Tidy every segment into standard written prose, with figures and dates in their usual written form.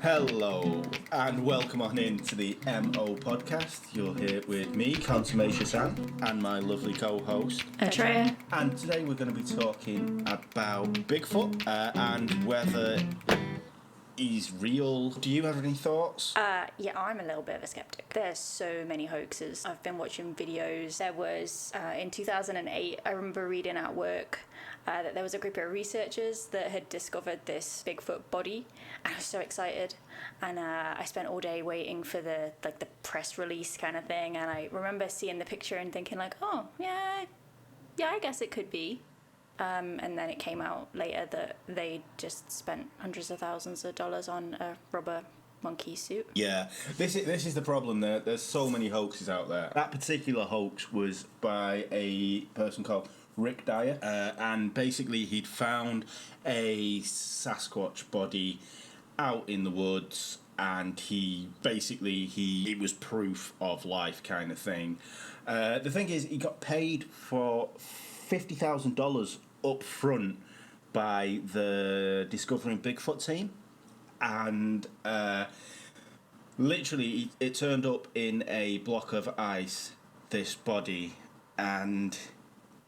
Hello, and welcome on in to the MO podcast. You're here with me, Consummation Sam, and my lovely co-host, Atreya. And today we're going to be talking about Bigfoot and whether he's real. Do you have any thoughts? Yeah, I'm a little bit of a skeptic. There's so many hoaxes. I've been watching videos. There was, in 2008, I remember reading at work that there was a group of researchers that had discovered this Bigfoot body. I was so excited. And I spent all day waiting for the press release kind of thing. And I remember seeing the picture and thinking like, oh, yeah, I guess it could be. And then it came out later that they just spent hundreds of thousands of dollars on a rubber monkey suit. Yeah, this is the problem. There's so many hoaxes out there. That particular hoax was by a person called Dyer, and basically he'd found a Sasquatch body out in the woods, and it was proof of life kind of thing. The thing is, he got paid for $50,000 up front by the Discovering Bigfoot team, and literally it turned up in a block of ice, this body, and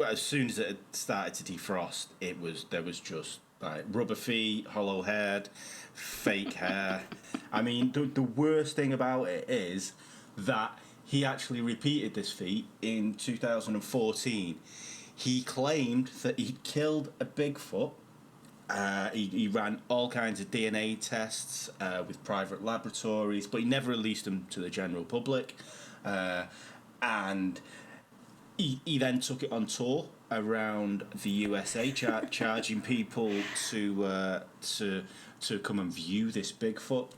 as soon as it had started to defrost, there was just like rubber feet, hollow head, fake hair. I mean, the worst thing about it is that he actually repeated this feat in 2014. He claimed that he'd killed a Bigfoot. He ran all kinds of DNA tests with private laboratories, but he never released them to the general public. And he then took it on tour around the USA, charging people to come and view this Bigfoot.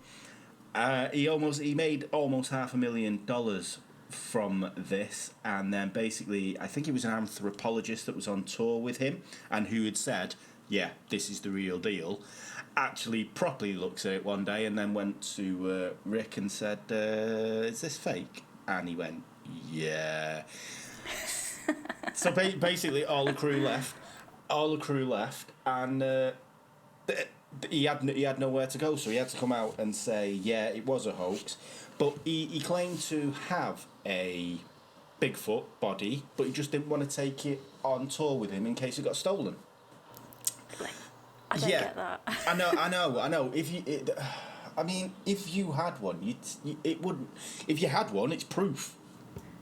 He made almost $500,000 from this, and then basically I think it was an anthropologist that was on tour with him and who had said, yeah, this is the real deal, actually properly looked at it one day and then went to Rick and said, is this fake? And he went, yeah. So basically all the crew left, and he had nowhere to go, so he had to come out and say, yeah, it was a hoax. But he claimed to have a Bigfoot body, but he just didn't want to take it on tour with him in case it got stolen. I don't get that. I know. If you had one, it wouldn't. If you had one, it's proof.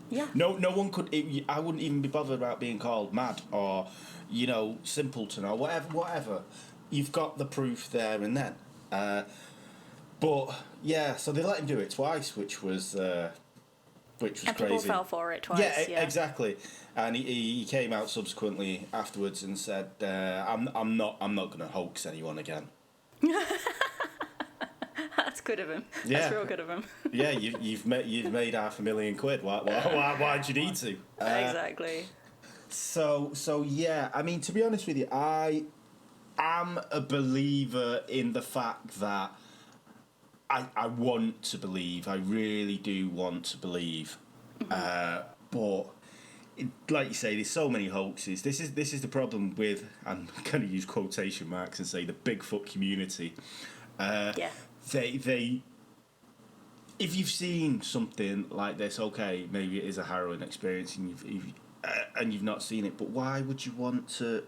Yeah. No one could. I wouldn't even be bothered about being called mad or, simpleton or whatever. You've got the proof there and then. But yeah, so they let him do it twice, which was and crazy. People fell for it twice. Yeah, exactly. And he came out subsequently afterwards and said, "I'm not going to hoax anyone again." That's good of him. Yeah. That's real good of him. Yeah, you've made £500,000. Why'd you need to? Exactly. So yeah. I mean, to be honest with you, I am a believer in the fact that I want to believe. I really do want to believe. But like you say, there's so many hoaxes. This is the problem with, I'm going to use quotation marks and say, the Bigfoot community. Yeah. They if you've seen something like this, okay, maybe it is a harrowing experience and you've not seen it, but why would you want to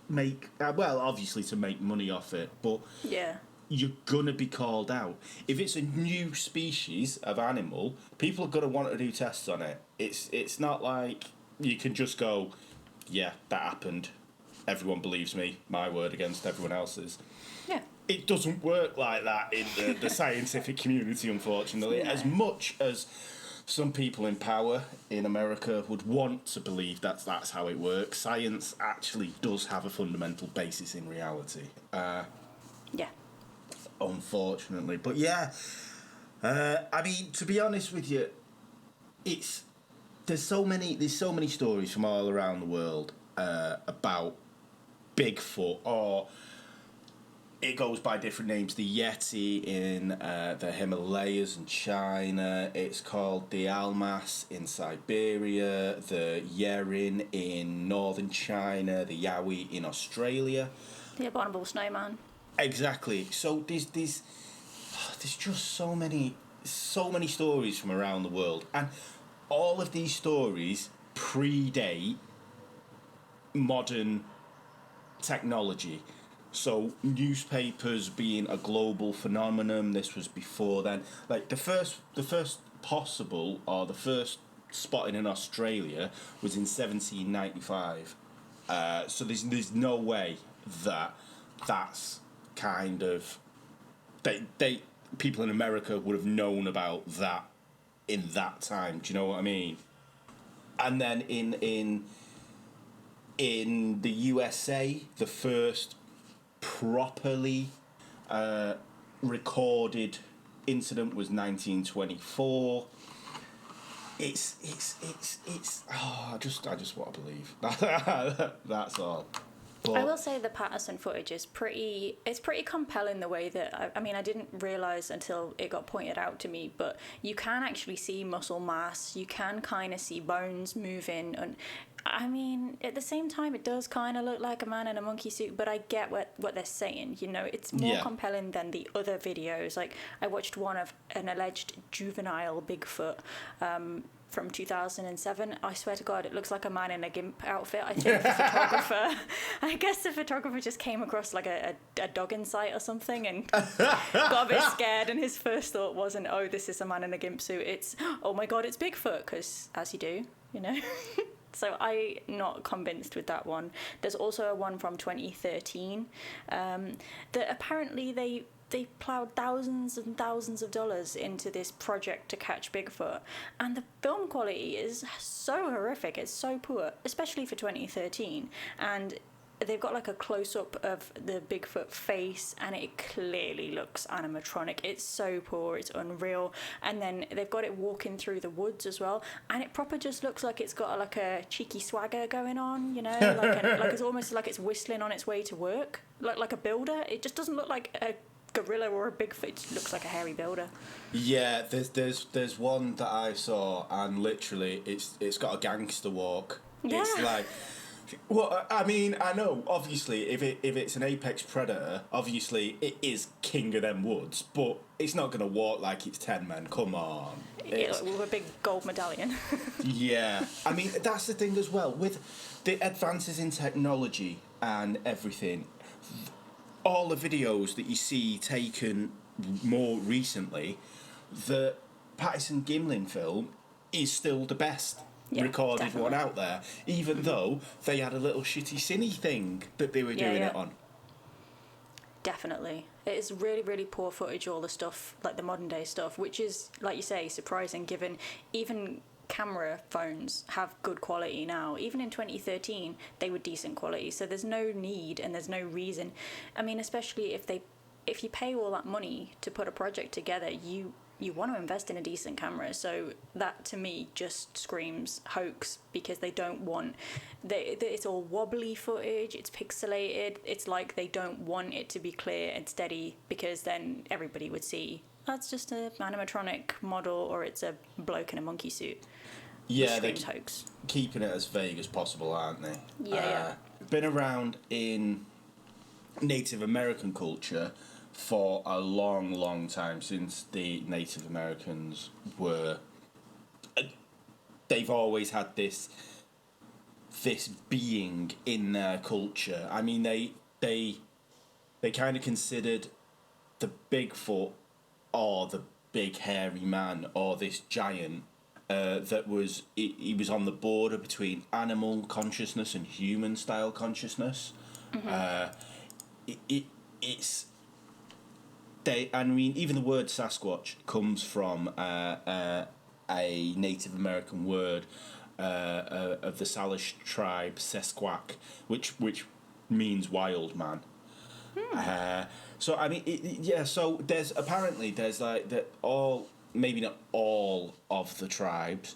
make obviously to make money off it, but yeah, you're gonna be called out. If it's a new species of animal, people are gonna want to do tests on it. It's not like you can just go, yeah, that happened, everyone believes me, my word against everyone else's. Yeah. It doesn't work like that in the scientific community, unfortunately. No. As much as some people in power in America would want to believe that's how it works, science actually does have a fundamental basis in reality. Yeah. Unfortunately. But yeah, I mean, to be honest with you, there's so many stories from all around the world about Bigfoot, or it goes by different names. The Yeti in the Himalayas in China. It's called the Almas in Siberia. The Yeren in northern China. The Yowie in Australia. The abominable snowman. Exactly. So there's just so many stories from around the world, and all of these stories predate modern technology. So newspapers being a global phenomenon, this was before then. Like the first possible or the first spotting in Australia was in 1795. So there's no way that that's kind of they people in America would have known about that in that time. Do you know what I mean? And then in the USA, the first properly recorded incident was 1924. It's oh, I just want to believe. That's all. But I will say the Patterson footage is pretty compelling the way that, I mean, I didn't realise until it got pointed out to me, but you can actually see muscle mass, you can kind of see bones moving, and I mean, at the same time, it does kind of look like a man in a monkey suit, but I get what they're saying, you know, it's more compelling than the other videos. Like, I watched one of an alleged juvenile Bigfoot, from 2007. I swear to God, it looks like a man in a gimp outfit. I think I guess the photographer just came across like a dog in sight or something and got a bit scared, and his first thought wasn't, oh, this is a man in a gimp suit. It's, oh my God, it's Bigfoot, because as you do, you know. So I'm not convinced with that one. There's also a one from 2013 that apparently they plowed thousands and thousands of dollars into this project to catch Bigfoot, and the film quality is so horrific, it's so poor, especially for 2013, and they've got like a close-up of the Bigfoot face and it clearly looks animatronic. It's so poor, it's unreal. And then they've got it walking through the woods as well, and it proper just looks like it's got like a cheeky swagger going on, you know, like it's almost like it's whistling on its way to work, like a builder. It just doesn't look like a gorilla or a Bigfoot. It looks like a hairy builder. yeah, there's one that I saw, and literally it's got a gangster walk. Yeah. It's like, well, I mean, I know obviously if it's an apex predator, obviously it is king of them woods, but it's not gonna walk like it's 10 men. Come on. Yeah, with a big gold medallion. Yeah, I mean that's the thing as well with the advances in technology and everything. All the videos that you see taken more recently, the Patterson Gimlin film is still the best recorded definitely. one out there, even though they had a little shitty cine thing that they were doing it on. Definitely. It is really, really poor footage, all the stuff, like the modern day stuff, which is, like you say, surprising given even camera phones have good quality now. Even in 2013, they were decent quality. So there's no need and there's no reason. I mean, especially if you pay all that money to put a project together, you want to invest in a decent camera. So that to me just screams hoax, because they don't want it's all wobbly footage, it's pixelated, it's like they don't want it to be clear and steady, because then everybody would see that's just an animatronic model or it's a bloke in a monkey suit. Yeah, they're keeping it as vague as possible, aren't they? Yeah. Been around in Native American culture for a long, long time, since the Native Americans were. They've always had this being in their culture. I mean, they kind of considered the Bigfoot or the big hairy man or this giant that was he was on the border between animal consciousness and human style consciousness. It's they. I mean, even the word Sasquatch comes from a Native American word of the Salish tribe Sesquak, which means wild man. So I mean, So there's like that all, maybe not all of the tribes,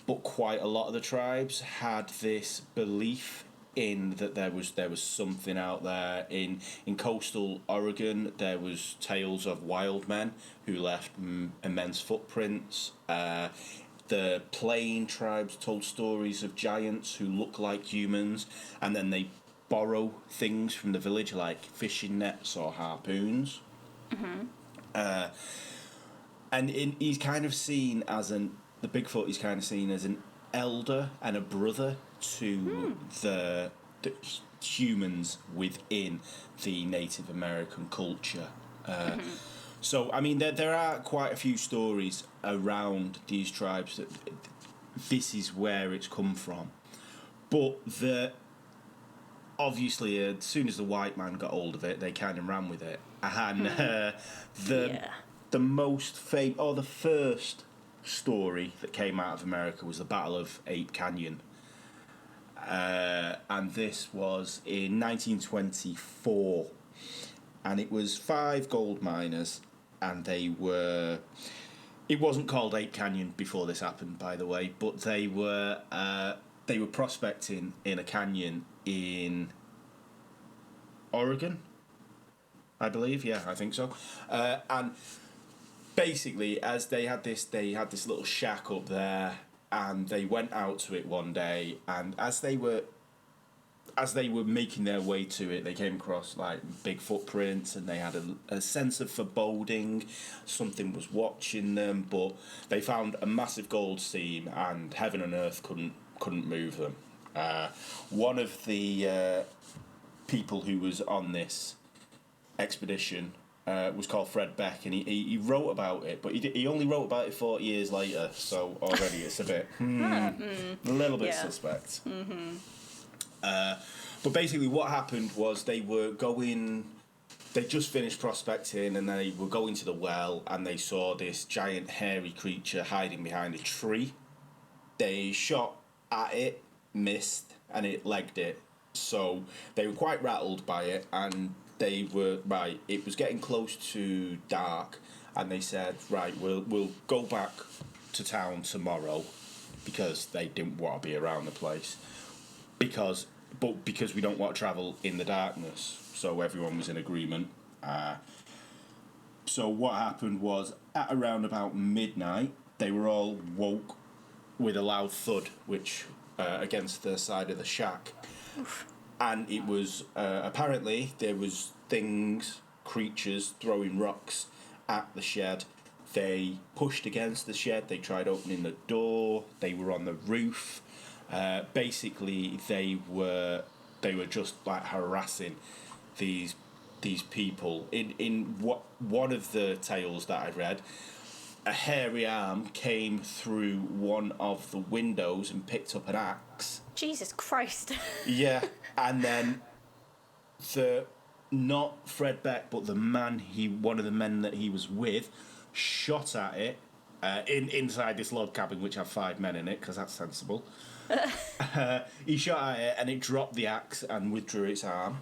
but quite a lot of the tribes had this belief in that there was something out there. In coastal Oregon, there was tales of wild men who left immense footprints. The Plain tribes told stories of giants who look like humans, and then they borrow things from the village, like fishing nets or harpoons. And he's kind of seen as the Bigfoot is kind of seen as an elder and a brother to the humans within the Native American culture. So, I mean, there are quite a few stories around these tribes that this is where it's come from. But obviously, as soon as the white man got hold of it, they kind of ran with it. And the most famous, or the first story that came out of America was the Battle of Ape Canyon. And this was in 1924. And it was 5 gold miners, and they were... It wasn't called Ape Canyon before this happened, by the way, but they were prospecting in a canyon in Oregon, I believe. Yeah, I think so. And basically, as they had this little shack up there, and they went out to it one day, and as they were making their way to it, they came across like big footprints, and they had a sense of foreboding. Something was watching them, but they found a massive gold seam, and heaven and earth couldn't move them. One of the people who was on this expedition was called Fred Beck, and he wrote about it, but he only wrote about it 40 years later, so already it's a bit a little bit suspect. But basically what happened was they just finished prospecting, and they were going to the well, and they saw this giant hairy creature hiding behind a tree. They shot at it, missed, and it legged it. So they were quite rattled by it, and they were, right, it was getting close to dark, and they said, right, we'll go back to town tomorrow, because they didn't want to be around the place. Because we don't want to travel in the darkness. So everyone was in agreement. So what happened was, at around about midnight, they were all woke with a loud thud, which against the side of the shack. Oof. And it was, apparently, there was creatures throwing rocks at the shed. They pushed against the shed, they tried opening the door, they were on the roof. Basically, they were just like harassing these people. In one of the tales that I read, a hairy arm came through one of the windows and picked up an axe. Jesus Christ. Yeah, and then not Fred Beck, but one of the men that he was with, shot at it inside this log cabin, which had 5 men in it, because that's sensible. He shot at it, and it dropped the axe and withdrew its arm.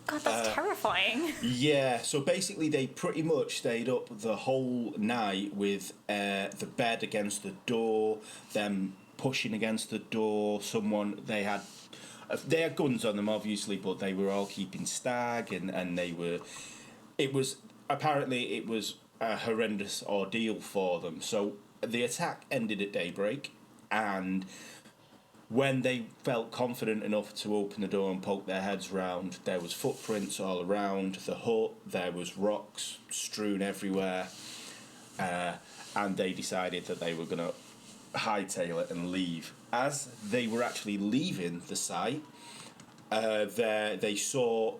God, that's terrifying. Yeah, so basically they pretty much stayed up the whole night with the bed against the door, them pushing against the door. They had guns on them, obviously, but they were all keeping stag, and it was a horrendous ordeal for them. So the attack ended at daybreak, and when they felt confident enough to open the door and poke their heads round, there was footprints all around the hut, there was rocks strewn everywhere, and they decided that they were going to hightail it and leave. As they were actually leaving the site, they saw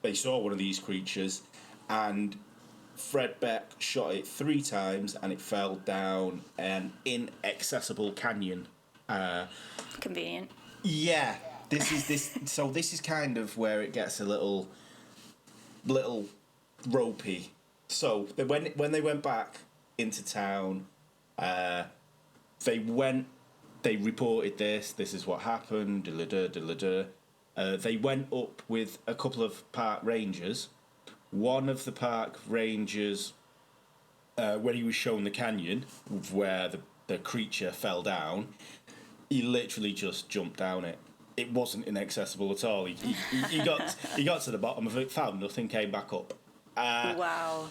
one of these creatures, and Fred Beck shot it 3 times, and it fell down an inaccessible canyon. Convenient. Yeah, this is kind of where it gets a little ropey. So when they went back into town, they reported this is what happened. They went up with a couple of park rangers. One of the park rangers, when he was shown the canyon where the creature fell down, he literally just jumped down it. It wasn't inaccessible at all. He got to the bottom of it, found nothing, came back up. Wow.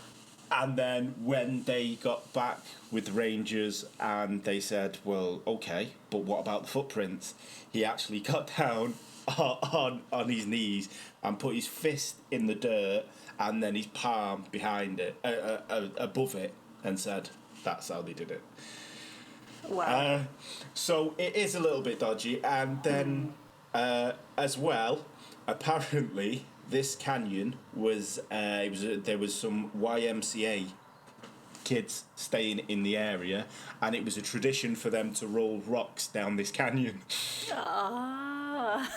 And then when they got back with the rangers, and they said, well, okay, but what about the footprints? He actually got down, on his knees and put his fist in the dirt and then his palm behind it, above it, and said, "That's how they did it." Wow. So it is a little bit dodgy, and then as well, apparently this canyon was there was some YMCA kids staying in the area, and it was a tradition for them to roll rocks down this canyon. Ah.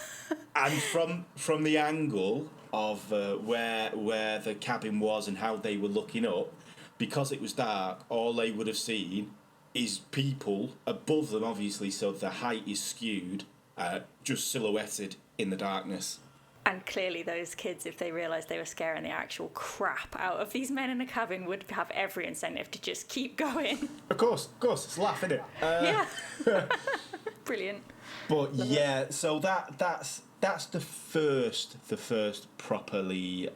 And from the angle of where the cabin was and how they were looking up, because it was dark, all they would have seen is people above them, obviously, so the height is skewed, just silhouetted in the darkness. And clearly those kids, if they realised they were scaring the actual crap out of these men in a cabin, would have every incentive to just keep going. Of course, it's a laugh, isn't it? Yeah. Brilliant. But yeah, so that's the first properly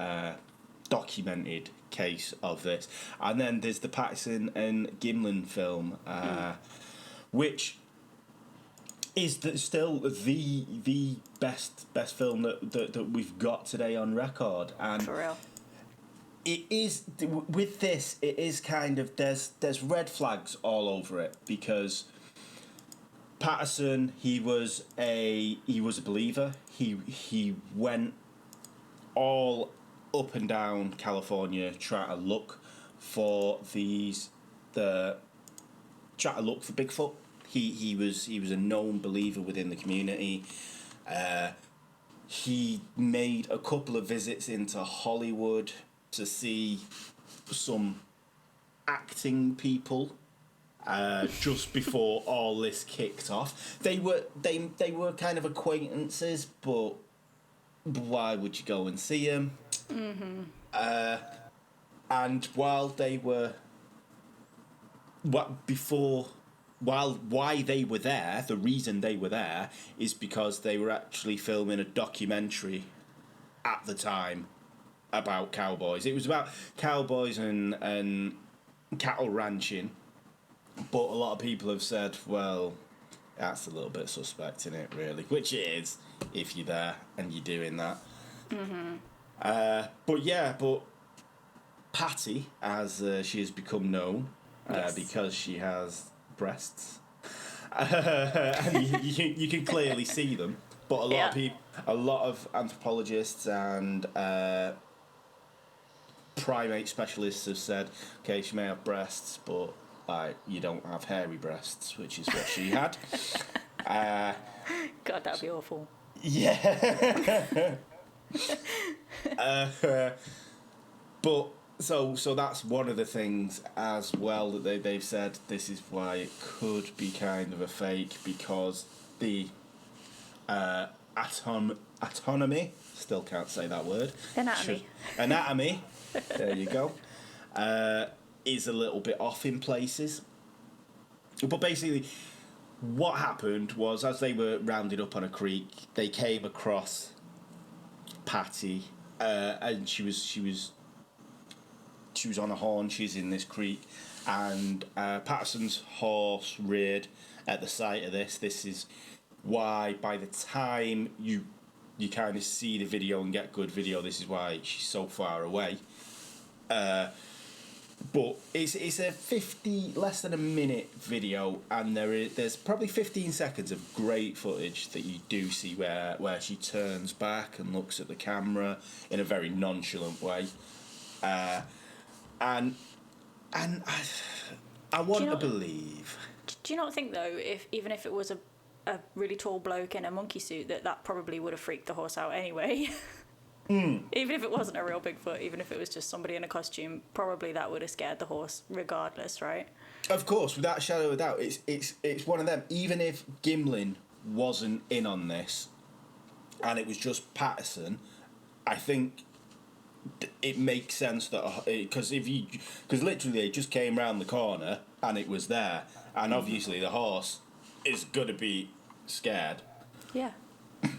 documented case of this, and then there's the Patterson and Gimlin film, which is still the best film that we've got today on record. And for real, it is with this. It is kind of there's red flags all over it, because Patterson, he was a believer. He went all up and down California trying to look for Bigfoot. He was a known believer within the community. He made a couple of visits into Hollywood to see some acting people. Just before all this kicked off, they were kind of acquaintances, but why would you go and see them? Mm-hmm. And while they were, why they were there, the reason they were there is because they were actually filming a documentary at the time about cowboys. It was about cowboys and cattle ranching. But a lot of people have said, well, that's a little bit suspect, isn't it, really? Which it is, if you're there and you're doing that. Mm-hmm. But Patty, as she has become known, yes. because she has breasts, and you can clearly see them. But a lot of anthropologists and primate specialists have said, okay, she may have breasts, but you don't have hairy breasts, which is what she had. God, that'd be awful. Yeah. But so that's one of the things as well that they've said this is why it could be kind of a fake, because the autonomy, still can't say that word. Anatomy. There you go. Is a little bit off in places. But basically, what happened was, as they were rounded up on a creek, they came across Patty, and she was on a haunches in this creek, and Patterson's horse reared at the sight of this. This is why, by the time you kind of see the video and get good video, this is why she's so far away. But it's a less than a minute video, and there's probably 15 seconds of great footage that you do see where she turns back and looks at the camera in a very nonchalant way, and I want to believe. Do you not think though, even if it was a really tall bloke in a monkey suit, that probably would have freaked the horse out anyway? Even if it wasn't a real Bigfoot, even if it was just somebody in a costume, probably that would have scared the horse regardless, right? Of course, without a shadow of a doubt, it's one of them. Even if Gimlin wasn't in on this, and it was just Patterson, I think it makes sense that because literally they just came round the corner and it was there, and obviously the horse is gonna be scared. Yeah.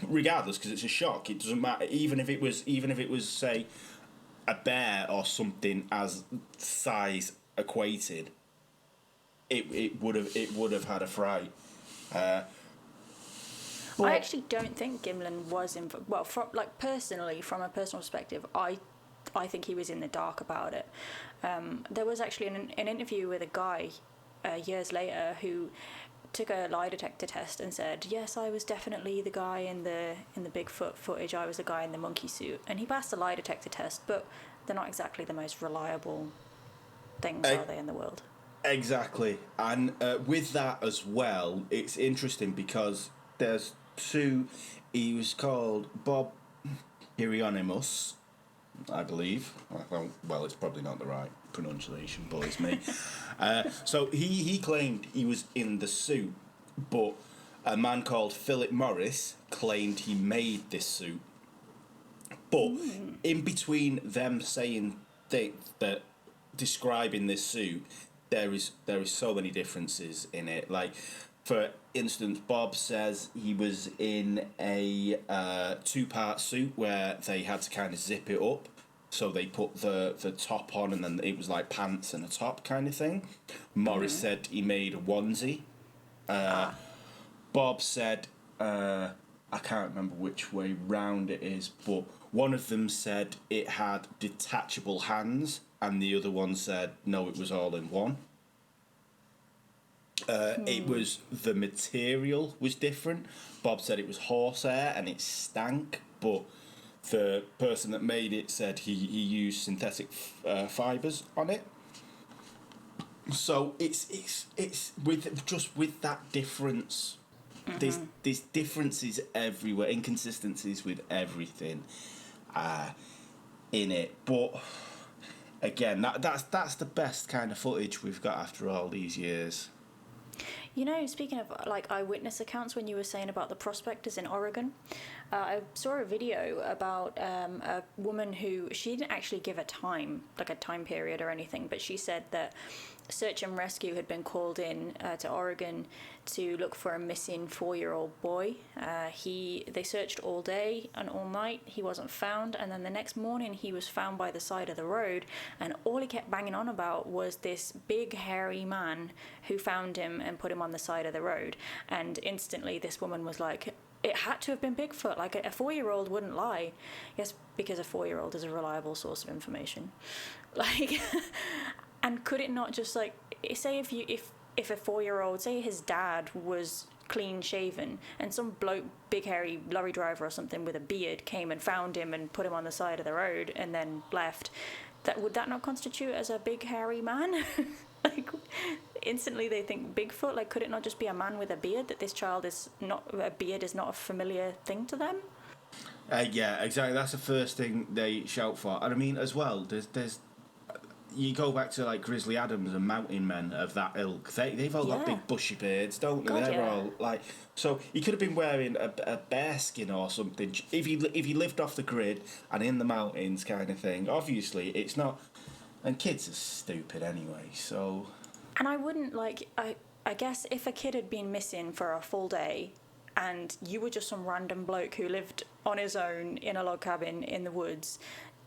Regardless, because it's a shock. It doesn't matter. Even if it was say a bear or something as size equated, it would have had a fright. But I actually don't think Gimlin was involved. Well, personally, from a personal perspective, I think he was in the dark about it. There was actually an interview with a guy years later who took a lie detector test and said, yes, I was definitely the guy in the Bigfoot footage. I was the guy in the monkey suit, and he passed the lie detector test. But they're not exactly the most reliable things, are they, in the world? Exactly, and with that as well, it's interesting because there's two. He was called Bob Hieronymus, I believe. Well, it's probably not the right pronunciation, but it's me. So he claimed he was in the suit, but a man called Philip Morris claimed he made this suit. But in between them saying that describing this suit, there is so many differences in it. Like, for instance, Bob says he was in a two-part suit where they had to kind of zip it up. So they put the top on and then it was like pants and a top kind of thing. Morris said he made a onesie. Bob said, I can't remember which way round it is, but one of them said it had detachable hands and the other one said, no, it was all in one. It was, the material was different. Bob said it was horsehair and it stank, but the person that made it said he used synthetic fibres on it. So it's with that difference. There's differences everywhere, inconsistencies with everything in it. But again, that's the best kind of footage we've got after all these years. You know, speaking of like eyewitness accounts, when you were saying about the prospectors in Oregon, I saw a video about a woman who, she didn't actually give a time period or anything, but she said that search and rescue had been called in to Oregon to look for a missing 4-year-old boy. They searched all day and all night. He wasn't found, and then the next morning he was found by the side of the road, and all he kept banging on about was this big hairy man who found him and put him on the side of the road. And instantly this woman was like, it had to have been Bigfoot. Like, a 4-year-old wouldn't lie. Yes, because a 4-year-old is a reliable source of information. Like, and could it not just, like, say if a 4-year-old, say his dad was clean shaven and some bloke, big hairy lorry driver or something with a beard came and found him and put him on the side of the road and then left, would that not constitute as a big hairy man? Like, instantly they think Bigfoot. Like, could it not just be a man with a beard, that this child is not, a beard is not a familiar thing to them? Yeah, exactly. That's the first thing they shout for. And I mean, as well, there's you go back to like Grizzly Adams and Mountain Men of that ilk. They've all got big bushy beards, don't they? God, They're all like, so he could have been wearing a bear skin or something if he lived off the grid and in the mountains kind of thing. Obviously, it's not. And kids are stupid anyway, so. And I wouldn't like. I guess if a kid had been missing for a full day, and you were just some random bloke who lived on his own in a log cabin in the woods,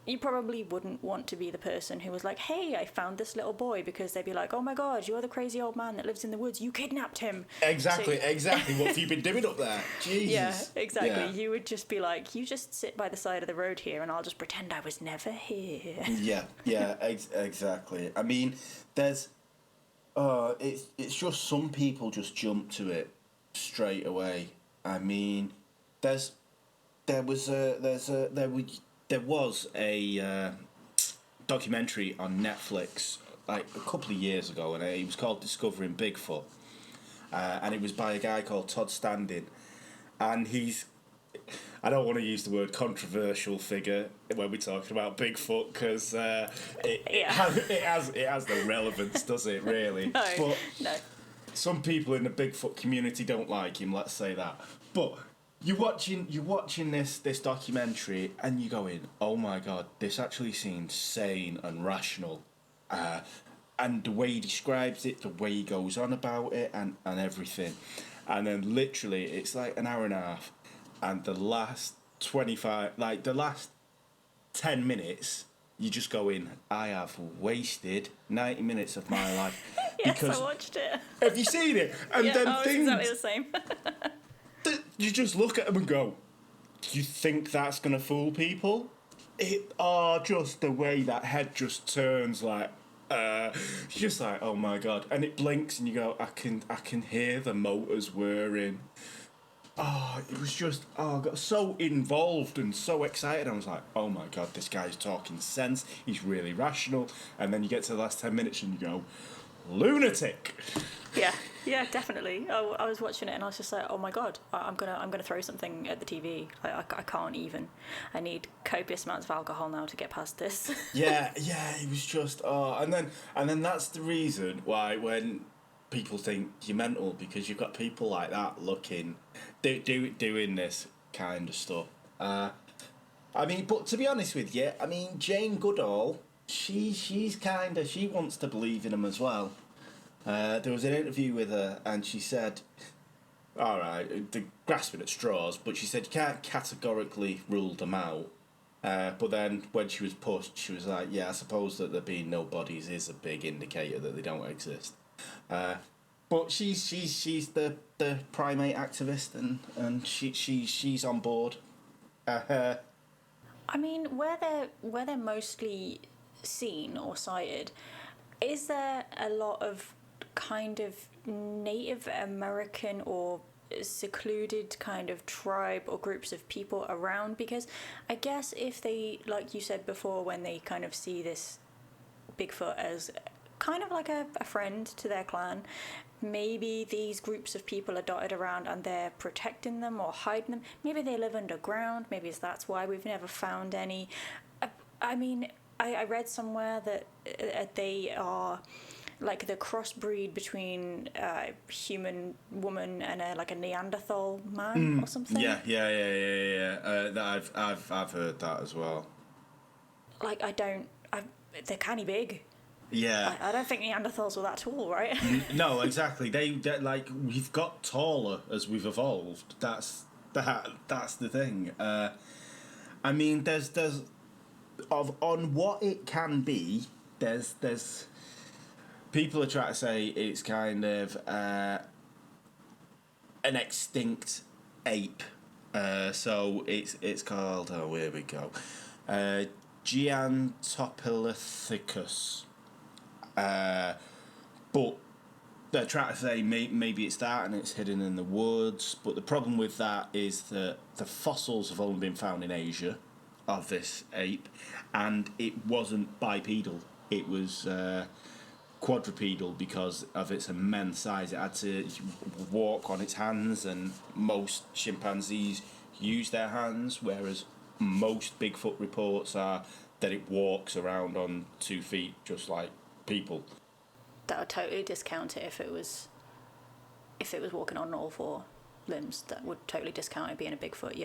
you probably wouldn't want to be the person who was like, hey, I found this little boy, because they'd be like, oh my god, you're the crazy old man that lives in the woods, you kidnapped him. Exactly. What have you been doing up there? Jesus. Yeah, exactly. Yeah. You would just be like, you just sit by the side of the road here and I'll just pretend I was never here. Yeah, exactly. I mean, there's it's just some people just jump to it straight away. I mean, there was a documentary on Netflix like a couple of years ago, and it was called Discovering Bigfoot, and it was by a guy called Todd Standing, and he's, I don't want to use the word controversial figure when we're talking about Bigfoot, because it has no relevance, does it really? No. Some people in the Bigfoot community don't like him, let's say that. But you're watching this documentary and you're going, oh my god, this actually seems sane and rational. And the way he describes it, the way he goes on about it and everything. And then literally it's like an hour and a half, and the last 10 minutes, you just go in, I have wasted 90 minutes of my life. Yes, I watched it. Have you seen it? And yeah, then things, exactly the same. you just look at them and go, do you think that's going to fool people? Just the way that head just turns, like, you're just like, oh my god. And it blinks and you go, I can hear the motors whirring. It was just, I got so involved and so excited. I was like, oh my god, this guy's talking sense. He's really rational. And then you get to the last 10 minutes and you go, lunatic. Yeah, definitely. I was watching it and I was just like, oh my god, I'm gonna throw something at the TV. I can't even. I need copious amounts of alcohol now to get past this. yeah, it was just, and then that's the reason why when people think you're mental, because you've got people like that doing this kind of stuff. I mean, but to be honest with you, I mean, Jane Goodall, she wants to believe in them as well. There was an interview with her, and she said, all right, they're grasping at straws, but she said you can't categorically rule them out. But then when she was pushed, she was like, yeah, I suppose that there being no bodies is a big indicator that they don't exist. But she's the primate activist, and she's on board. I mean, where they're mostly seen or sighted, is there a lot of kind of Native American or secluded kind of tribe or groups of people around? Because I guess if they, like you said before, when they kind of see this Bigfoot as kind of like a friend to their clan, maybe these groups of people are dotted around and they're protecting them or hiding them. Maybe they live underground. Maybe that's why we've never found any. I mean, I read somewhere that they are like the crossbreed between a human woman and a Neanderthal man or something. Yeah. I've heard that as well. Like, they're kind of big. Yeah. I don't think Neanderthals were that tall, right? No, exactly. They're like, we've got taller as we've evolved. That's the thing. I mean, there's on what it can be. There's people are trying to say it's kind of an extinct ape. So it's called. Oh, here we go. Giantopithecus. But they're trying to say maybe it's that and it's hidden in the woods. But the problem with that is that the fossils have only been found in Asia of this ape, and it wasn't bipedal. It was quadrupedal because of its immense size. It had to walk on its hands, and most chimpanzees use their hands, whereas most Bigfoot reports are that it walks around on 2 feet, just like people. That would totally discount it if it was walking on all 4 limbs. That would totally discount it being a Bigfoot.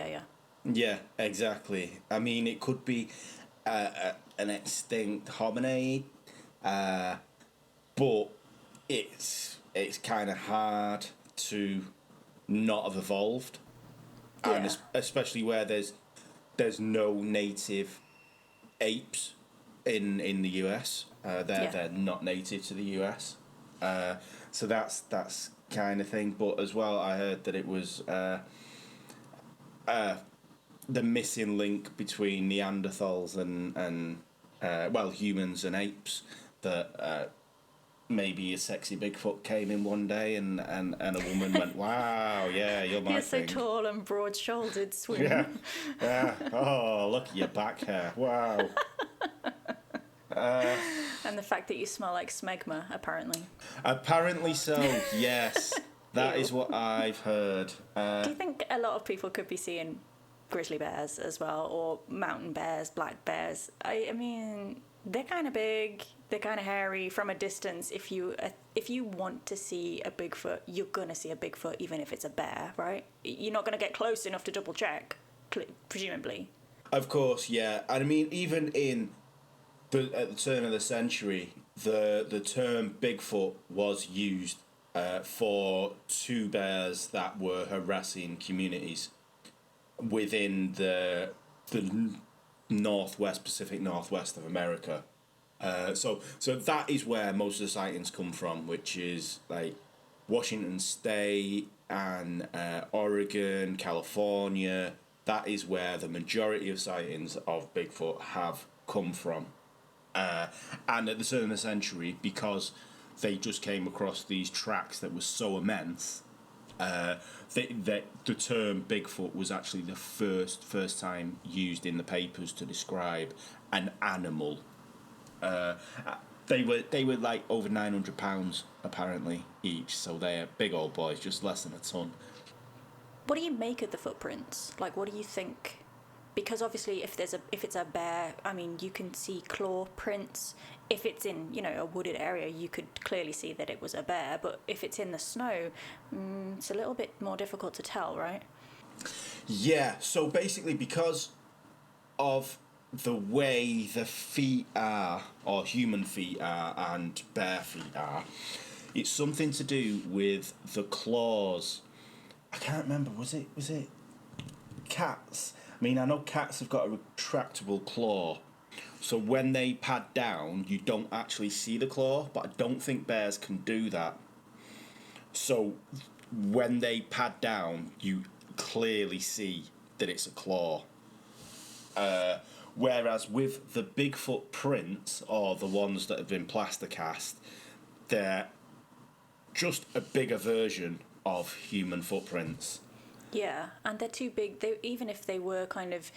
Yeah, exactly. I mean, it could be an extinct hominid, but it's kind of hard to not have evolved, and especially where there's no native apes in the US. They're not native to the US, so that's kind of thing. But as well, I heard that it was the missing link between Neanderthals and humans and apes, that maybe a sexy Bigfoot came in one day and a woman went, wow, yeah, you're my You're thing. so tall and broad-shouldered, swim. Yeah. Oh, look at your back hair. Wow. And the fact that you smell like smegma, apparently. Apparently so, yes. That is what I've heard. Do you think a lot of people could be seeing grizzly bears as well, or mountain bears, black bears? I mean, they're kind of big, they're kind of hairy. From a distance, if you want to see a Bigfoot, you're gonna see a Bigfoot, even if it's a bear, right? You're not gonna get close enough to double check, presumably. Of course, yeah. I mean, even at the turn of the century, the term Bigfoot was used for 2 bears that were harassing communities within the Pacific Northwest of America. So that is where most of the sightings come from, which is like Washington State, and Oregon, California, that is where the majority of sightings of Bigfoot have come from. And at the turn of the century, because they just came across these tracks that were so immense, the term Bigfoot was actually the first time used in the papers to describe an animal. They were like over 900 pounds apparently each, so they're big old boys, just less than a ton. What do you make of the footprints? Like, what do you think? Because obviously, if it's a bear, I mean, you can see claw prints. If it's in, a wooded area, you could clearly see that it was a bear. But if it's in the snow, it's a little bit more difficult to tell, right? Yeah, so basically because of the way the feet are, or human feet are, and bear feet are, it's something to do with the claws. I can't remember, was it cats? I mean, I know cats have got a retractable claw, so when they pad down, you don't actually see the claw, but I don't think bears can do that. So when they pad down, you clearly see that it's a claw. Whereas with the Bigfoot prints, or the ones that have been plaster cast, they're just a bigger version of human footprints. Yeah, and they're too big. Even if they were kind of,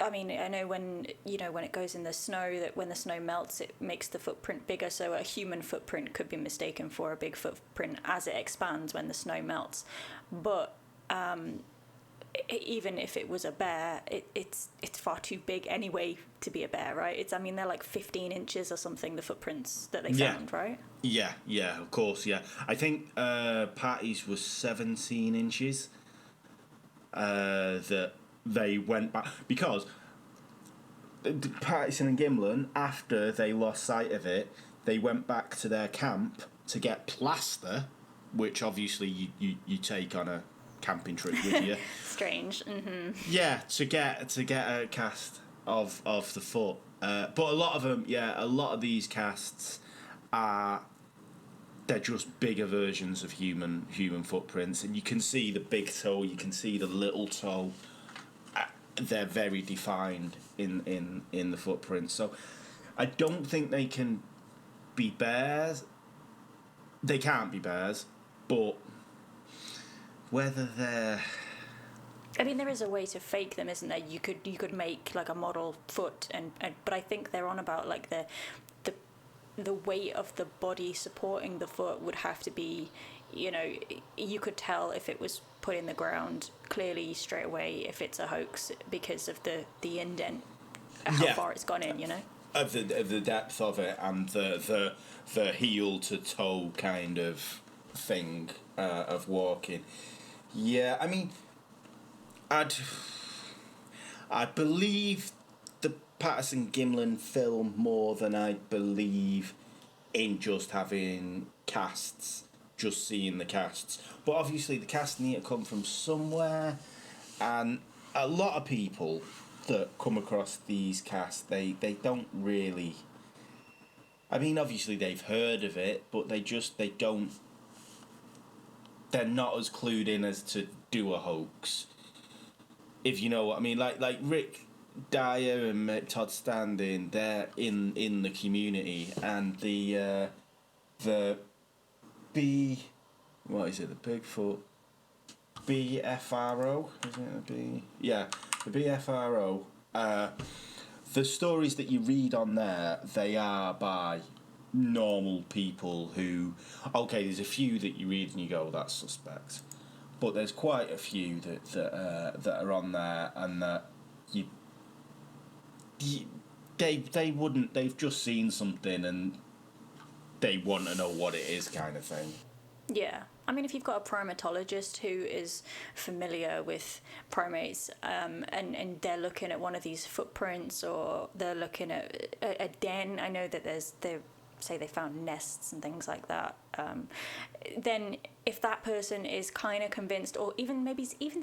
I mean, I know when it goes in the snow, that when the snow melts, it makes the footprint bigger. So a human footprint could be mistaken for a big footprint as it expands when the snow melts. But even if it was a bear, it's far too big anyway to be a bear, right? I mean, they're like 15 inches or something, the footprints that they found, right? Yeah, of course, yeah. I think Patty's was 17 inches that they went back. Because Patterson and Gimlin, after they lost sight of it, they went back to their camp to get plaster, which obviously you take on a camping trip with you. Strange. Mm-hmm. Yeah, to get a cast of the foot. But a lot of these casts they're just bigger versions of human footprints, and you can see the big toe, you can see the little toe. They're very defined in the footprints. So I don't think they can be bears. They can't be bears, but whether they're... I mean, there is a way to fake them, isn't there? You could make like a model foot, and but I think they're on about like the weight of the body supporting the foot would have to be, you could tell if it was put in the ground clearly straight away if it's a hoax because of the indent, how far it's gone in, of the depth of it, and the heel to toe kind of thing of walking. Yeah, I mean, I believe the Patterson Gimlin film more than I believe in just having casts, just seeing the casts. But obviously the casts need to come from somewhere, and a lot of people that come across these casts, they don't really... I mean, obviously they've heard of it, but they don't... They're not as clued in as to do a hoax. If you know what I mean, like Rick Dyer and Todd Standing, they're in the community, and the what is it, the Bigfoot BFRO, isn't it the B? Yeah, the BFRO. The stories that you read on there, they are by normal people who, okay, there's a few that you read and you go, that's suspect. But there's quite a few that are on there, and that they wouldn't. They've just seen something and they want to know what it is, kind of thing. Yeah, I mean, if you've got a primatologist who is familiar with primates, and they're looking at one of these footprints, or they're looking at a den. I know that they say they found nests and things like that. Then if that person is kind of convinced, or even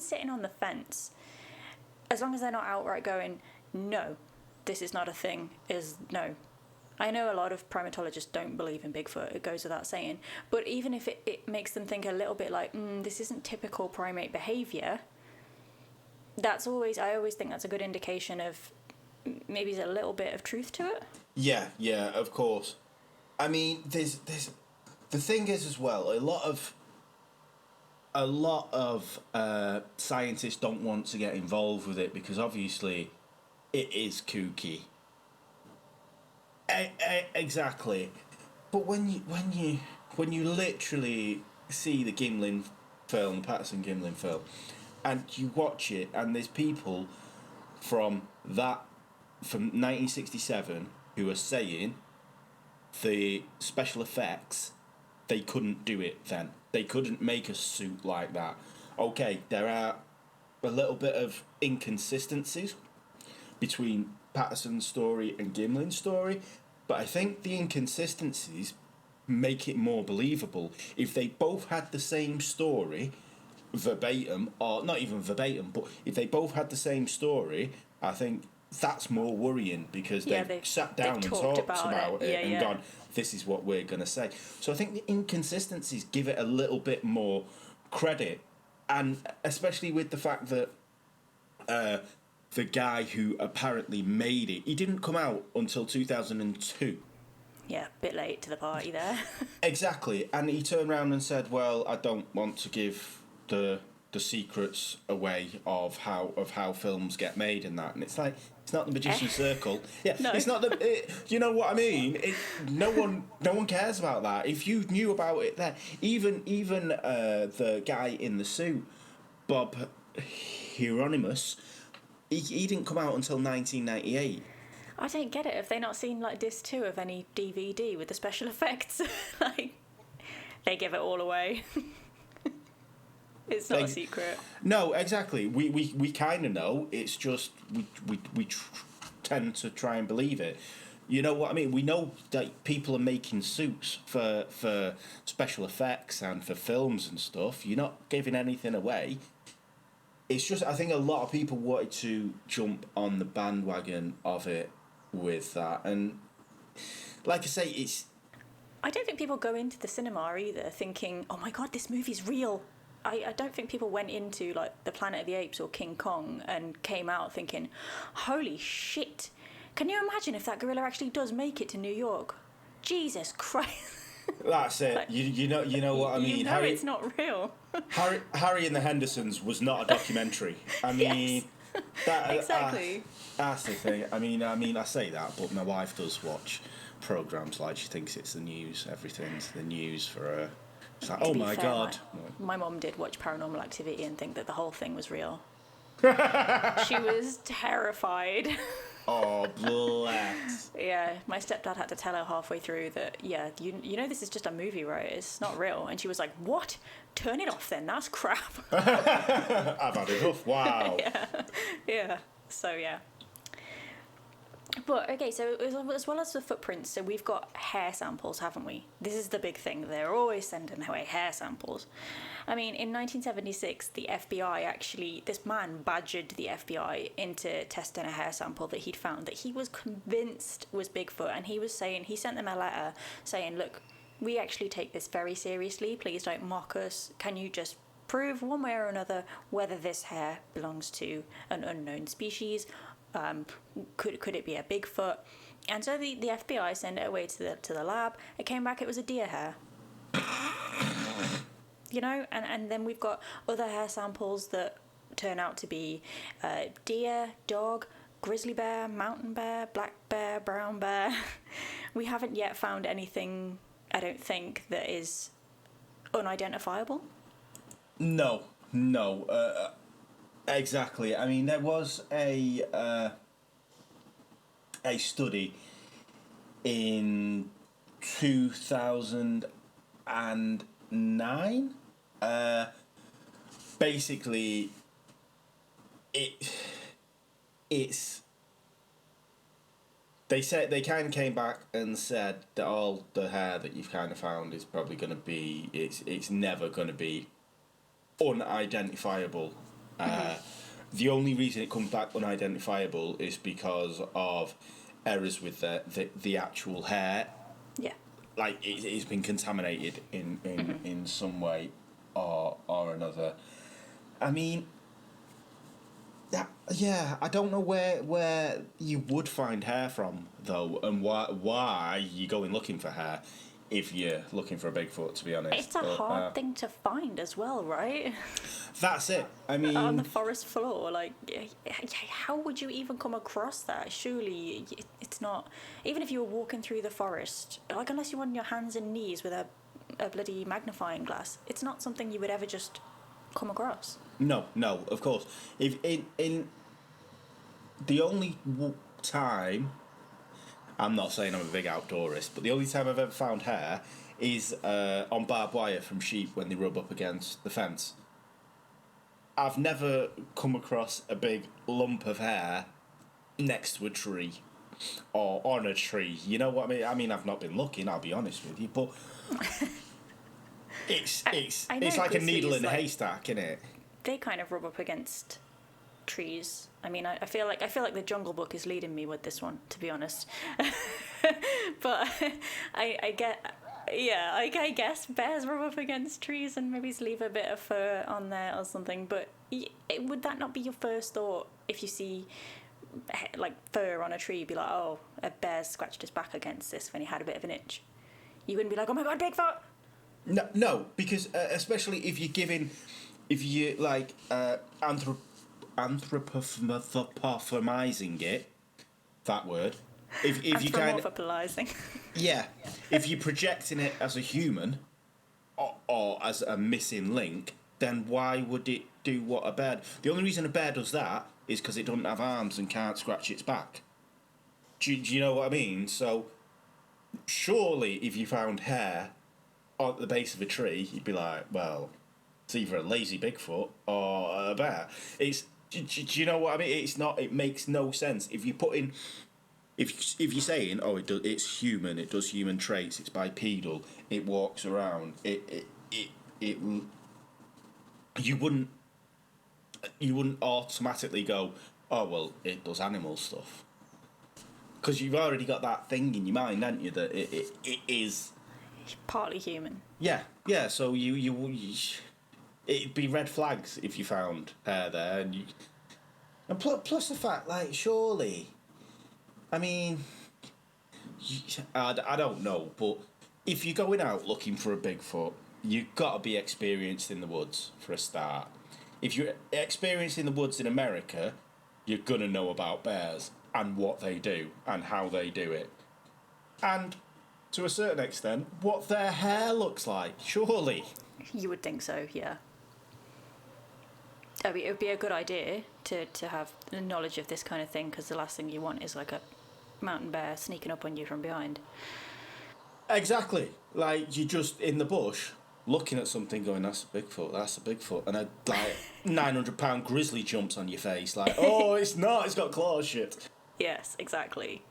sitting on the fence, as long as they're not outright going, no, this is not a thing, is no, I know a lot of primatologists don't believe in Bigfoot, it goes without saying, but even if it makes them think a little bit like, this isn't typical primate behaviour, I always think that's a good indication of maybe there's a little bit of truth to it. Yeah, of course. I mean, there's the thing is as well, a lot of scientists don't want to get involved with it because obviously it is kooky. Exactly, but when you literally see the Patterson Gimlin film, and you watch it, and there's people from 1967 who are saying the special effects, they couldn't do it then. They couldn't make a suit like that. Okay, there are a little bit of inconsistencies between Patterson's story and Gimlin's story, but I think the inconsistencies make it more believable. If they both had the same story, verbatim, or not even verbatim, but if they both had the same story, I think that's more worrying because they've sat down and talked about it and gone, this is what we're going to say. So I think the inconsistencies give it a little bit more credit, and especially with the fact that the guy who apparently made it, he didn't come out until 2002. Yeah, a bit late to the party there. Exactly, and he turned around and said, well, I don't want to give the secrets away of how films get made and that, and it's like, it's not the magician's circle. Yeah, no. It's not you know what I mean? No one cares about that. If you knew about it there, even the guy in the suit, Bob Hieronymus, he didn't come out until 1998. I don't get it. Have they not seen like disc 2 of any DVD with the special effects? Like, they give it all away. It's not a secret. No, exactly. We kind of know. It's just we tend to try and believe it. You know what I mean? We know that people are making suits for special effects and for films and stuff. You're not giving anything away. It's just, I think a lot of people wanted to jump on the bandwagon of it with that. And like I say, I don't think people go into the cinema either thinking, oh my God, this movie's real. I don't think people went into like the Planet of the Apes or King Kong and came out thinking, holy shit, can you imagine if that gorilla actually does make it to New York? Jesus Christ. That's it. Like, you know what I mean. You know, Harry, it's not real. Harry and the Hendersons was not a documentary. I mean, yes. Exactly. That's the thing. I mean, I say that, but my wife does watch programs like she thinks it's the news. Everything's the news for her. It's like, oh my God. My mom did watch Paranormal Activity and think that the whole thing was real. She was terrified. Oh, bless. Yeah, my stepdad had to tell her halfway through that, yeah, you know this is just a movie, right? It's not real. And she was like, what? Turn it off then, that's crap. I've had enough, wow. Yeah, so yeah. But, okay, so as well as the footprints, so we've got hair samples, haven't we? This is the big thing. They're always sending away hair samples. I mean, in 1976, the FBI actually, this man badgered the FBI into testing a hair sample that he'd found that he was convinced was Bigfoot. And he sent them a letter saying, look, we actually take this very seriously. Please don't mock us. Can you just prove one way or another whether this hair belongs to an unknown species? Could it be a Bigfoot? And so the FBI sent it away to the lab. It came back, it was a deer hair. You know, and then we've got other hair samples that turn out to be deer, dog, grizzly bear, mountain bear, black bear, brown bear. We haven't yet found anything, I don't think, that is unidentifiable. No. Exactly. I mean, there was a study in 2009. Basically, it's. They said they kind of came back and said that all the hair that you've kind of found is probably going to be. It's never going to be unidentifiable. The only reason it comes back unidentifiable is because of errors with the actual hair. Yeah. Like it's been contaminated in some way or another. I mean, yeah, I don't know where you would find hair from though, and why you going looking for hair if you're looking for a Bigfoot. To be honest, It's a hard thing to find as well, right? That's it. I mean, On the forest floor, like, how would you even come across that? Surely it's not. Even if you were walking through the forest, like, unless you're on your hands and knees with a bloody magnifying glass, it's not something you would ever just come across. No, of course. If in the only time, I'm not saying I'm a big outdoorist, but the only time I've ever found hair is on barbed wire from sheep when they rub up against the fence. I've never come across a big lump of hair next to a tree or on a tree. You know what I mean? I mean, I've not been looking, I'll be honest with you, but it's like a needle in a haystack, isn't it? They kind of rub up against trees. I mean, I feel like the Jungle Book is leading me with this one, to be honest. But I guess bears rub up against trees and maybe leave a bit of fur on there or something. But would that not be your first thought if you see like fur on a tree? You'd be like, oh, a bear scratched his back against this when he had a bit of an itch. You wouldn't be like, oh my god, Bigfoot. No, because especially if you like anthropomorphizing it, that word. If you kind of yeah, if you're projecting it as a human or as a missing link, then why would it do what a bear? The only reason a bear does that is because it doesn't have arms and can't scratch its back. Do you know what I mean? So surely, if you found hair at the base of a tree, you'd be like, well, it's either a lazy Bigfoot or a bear. Do you know what I mean? It's not. It makes no sense if you put in. If you're saying, oh, it's human, it does human traits, it's bipedal, it walks around, you wouldn't automatically go, oh well, it does animal stuff, because you've already got that thing in your mind, haven't you, that it is partly human. Yeah. So you it'd be red flags if you found hair there, and plus the fact, like, surely. I mean, I don't know, but if you're going out looking for a Bigfoot, you've got to be experienced in the woods for a start. If you're experienced in the woods in America, you're going to know about bears and what they do and how they do it. And, to a certain extent, what their hair looks like, surely. You would think so, yeah. I mean, it would be a good idea to have knowledge of this kind of thing, because the last thing you want is like a mountain bear sneaking up on you from behind. Exactly. Like, you're just in the bush looking at something going, that's a Bigfoot. And a, like, 900-pound grizzly jumps on your face, like, oh, it's not, it's got claws, shit. Yes, exactly.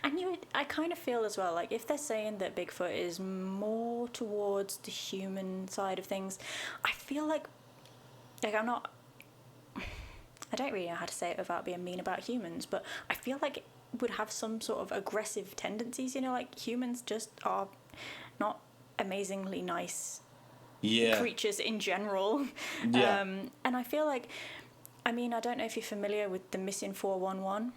And I kind of feel as well, like, if they're saying that Bigfoot is more towards the human side of things, I feel like I don't really know how to say it without being mean about humans, but I feel like it would have some sort of aggressive tendencies, you know, like humans just are not amazingly nice creatures in general. Yeah. And I feel like, I mean, I don't know if you're familiar with the Missing 411.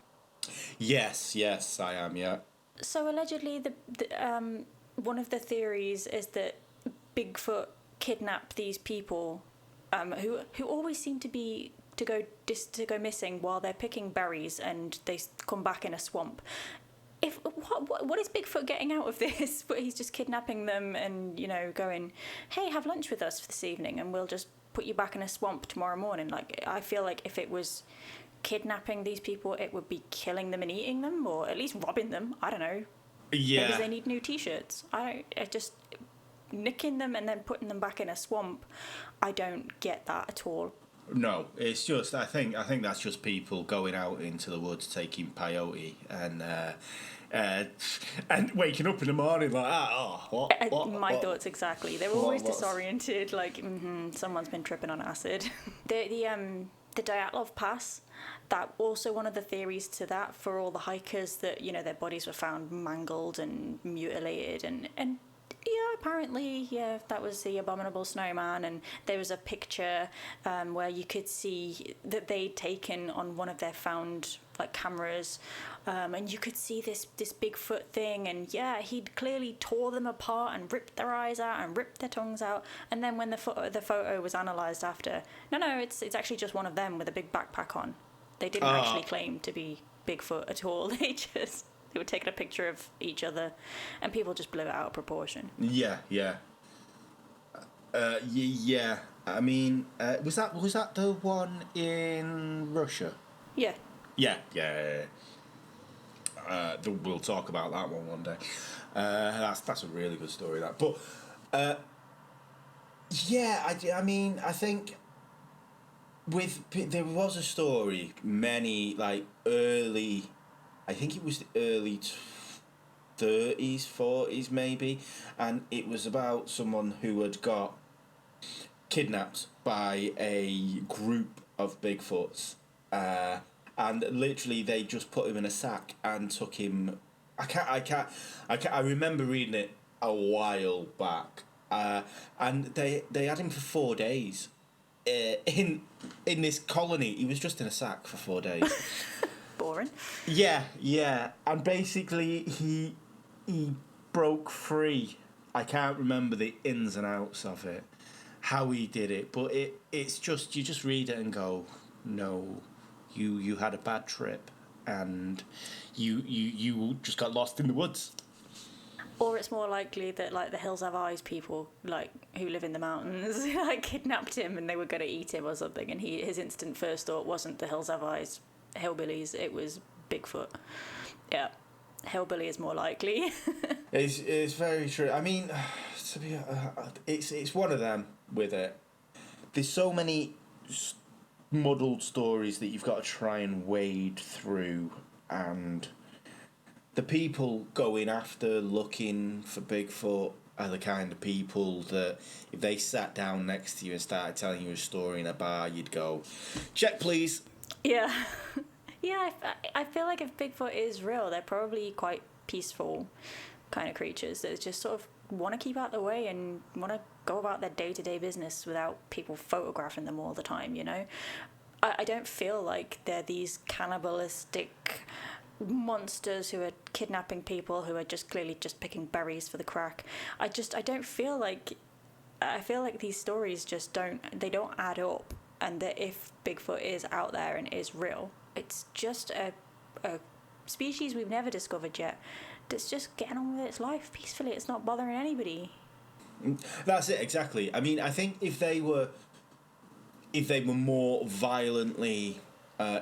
Yes, I am, yeah. So allegedly, the one of the theories is that Bigfoot kidnapped these people who always seem to go missing while they're picking berries, and they come back in a swamp. What is Bigfoot getting out of this? But he's just kidnapping them and, you know, going, hey, have lunch with us this evening and we'll just put you back in a swamp tomorrow morning. Like, I feel like if it was kidnapping these people, it would be killing them and eating them, or at least robbing them. I don't know. Yeah. Maybe they need new t-shirts. I just nicking them and then putting them back in a swamp. I don't get that at all. No, it's just I think that's just people going out into the woods taking peyote and waking up in the morning like, My thoughts exactly. They're always disoriented, like someone's been tripping on acid. The the Dyatlov Pass, that also one of the theories to that for all the hikers that, you know, their bodies were found mangled and mutilated and yeah, apparently, yeah, that was the abominable snowman, and there was a picture where you could see that they'd taken on one of their found like cameras, and you could see this Bigfoot thing, and yeah, he'd clearly tore them apart and ripped their eyes out and ripped their tongues out, and then when the photo was analysed after, no, it's actually just one of them with a big backpack on. They didn't actually claim to be Bigfoot at all. They were taking a picture of each other, and people just blew it out of proportion. Yeah. Yeah. I mean, was that the one in Russia? Yeah. Yeah. We'll talk about that one day. That's a really good story. That, but yeah, I mean, I think there was a story many like early. I think it was the early 30s, 40s maybe, and it was about someone who had got kidnapped by a group of Bigfoots, and literally they just put him in a sack and took him. I remember reading it a while back, and they had him for 4 days. In this colony, he was just in a sack for 4 days. Boring. Yeah, and basically he broke free. I can't remember the ins and outs of it, how he did it, but it's just, you just read it and go, no, you had a bad trip, and you just got lost in the woods. Or it's more likely that like the Hills Have Eyes people, like who live in the mountains, like kidnapped him and they were going to eat him or something, and his instant first thought wasn't the Hills Have Eyes hillbillies, it was Bigfoot. Yeah, hillbilly is more likely. It's very true. I mean, to be it's one of them with it. There's so many muddled stories that you've got to try and wade through, and the people going after looking for Bigfoot are the kind of people that if they sat down next to you and started telling you a story in a bar, you'd go, check please. Yeah. Yeah, I feel like if Bigfoot is real, they're probably quite peaceful kind of creatures that just sort of want to keep out the way and want to go about their day-to-day business without people photographing them all the time, you know? I don't feel like they're these cannibalistic monsters who are kidnapping people who are just clearly just picking berries for the crack. I don't feel like... I feel like these stories just don't add up, and that if Bigfoot is out there and is real, it's just a species we've never discovered yet that's just getting on with its life peacefully. It's not bothering anybody. That's it, exactly. I mean, I think if they were more violently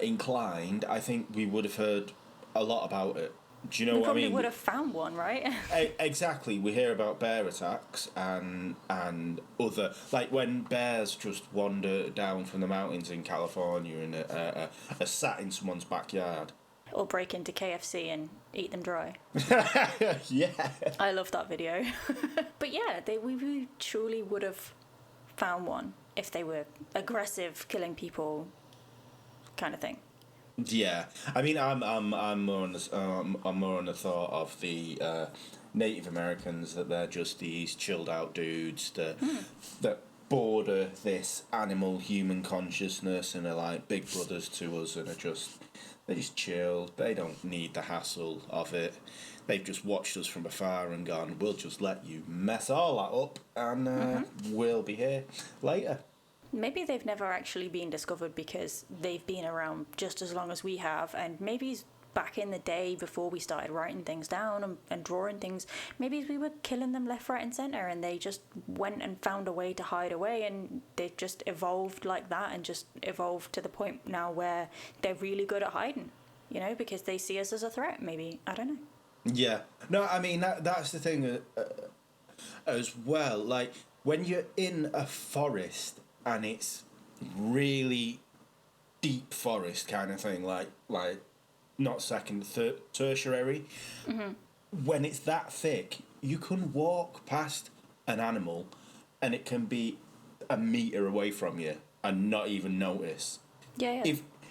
inclined, I think we would have heard a lot about it. Do you know what I mean? We probably would have found one, right? Exactly. We hear about bear attacks and other, like when bears just wander down from the mountains in California and are sat in someone's backyard. Or break into KFC and eat them dry. Yeah. I love that video. But yeah, we truly would have found one if they were aggressive, killing people, kind of thing. Yeah, I mean, I'm more on the thought of the Native Americans, that they're just these chilled out dudes that border this animal human consciousness and are like big brothers to us, and they're just chill. They don't need the hassle of it. They've just watched us from afar and gone, we'll just let you mess all that up, and we'll be here later. Maybe they've never actually been discovered because they've been around just as long as we have, and maybe back in the day before we started writing things down and drawing things, maybe we were killing them left, right and centre, and they just went and found a way to hide away, and they've just evolved like that and just evolved to the point now where they're really good at hiding, you know, because they see us as a threat, maybe. I don't know. Yeah. No, I mean, that's the thing as well. Like, when you're in a forest and it's really deep forest kind of thing, like not second, tertiary. Mm-hmm. When it's that thick, you can walk past an animal and it can be a metre away from you and not even notice. Yeah.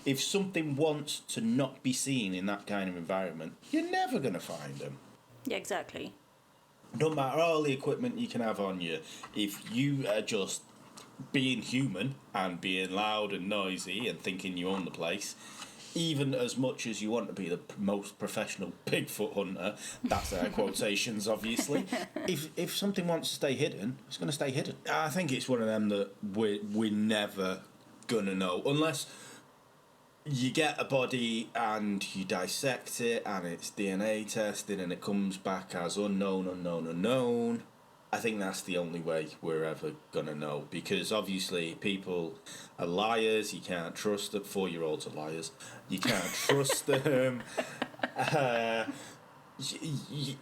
If something wants to not be seen in that kind of environment, you're never going to find them. Yeah, exactly. No matter all the equipment you can have on you, if you are just being human and being loud and noisy and thinking you own the place, even as much as you want to be the most professional Bigfoot hunter, that's air quotations, obviously. If something wants to stay hidden, it's going to stay hidden. I think it's one of them that we're never going to know, unless you get a body and you dissect it and it's DNA tested and it comes back as unknown. I think that's the only way we're ever gonna know, because obviously people are liars. You can't trust them. 4-year-olds are liars. You can't trust them.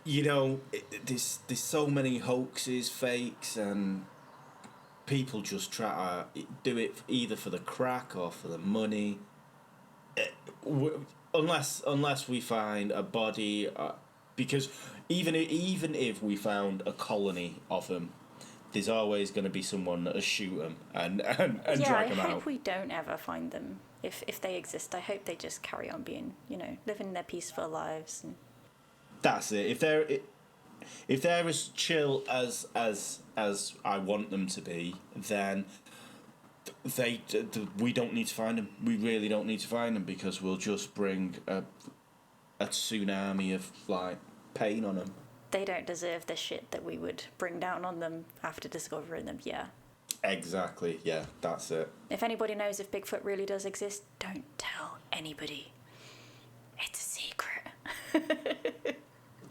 You know, there's so many hoaxes, fakes, and people just try to do it either for the crack or for the money. Unless we find a body, because even if we found a colony of them, there's always going to be someone that'll shoot them and drag them out. I hope we don't ever find them. If they exist, I hope they just carry on being, living their peaceful lives. And that's it. If they're as chill as I want them to be, then we don't need to find them. We really don't need to find them, because we'll just bring a tsunami of pain on them. They don't deserve the shit that we would bring down on them after discovering them. Yeah. Exactly. Yeah, that's it. If anybody knows if Bigfoot really does exist, don't tell anybody. It's a secret.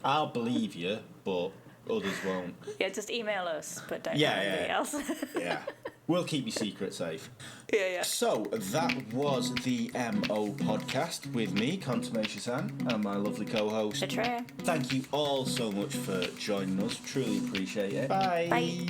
I'll believe you, but others won't. Yeah, just email us, but don't tell anybody else. Yeah. We'll keep your secret safe. Yeah. So, that was the MO podcast with me, Contumacious-Ann, and my lovely co-host, Atreya. Thank you all so much for joining us. Truly appreciate it. Bye. Bye.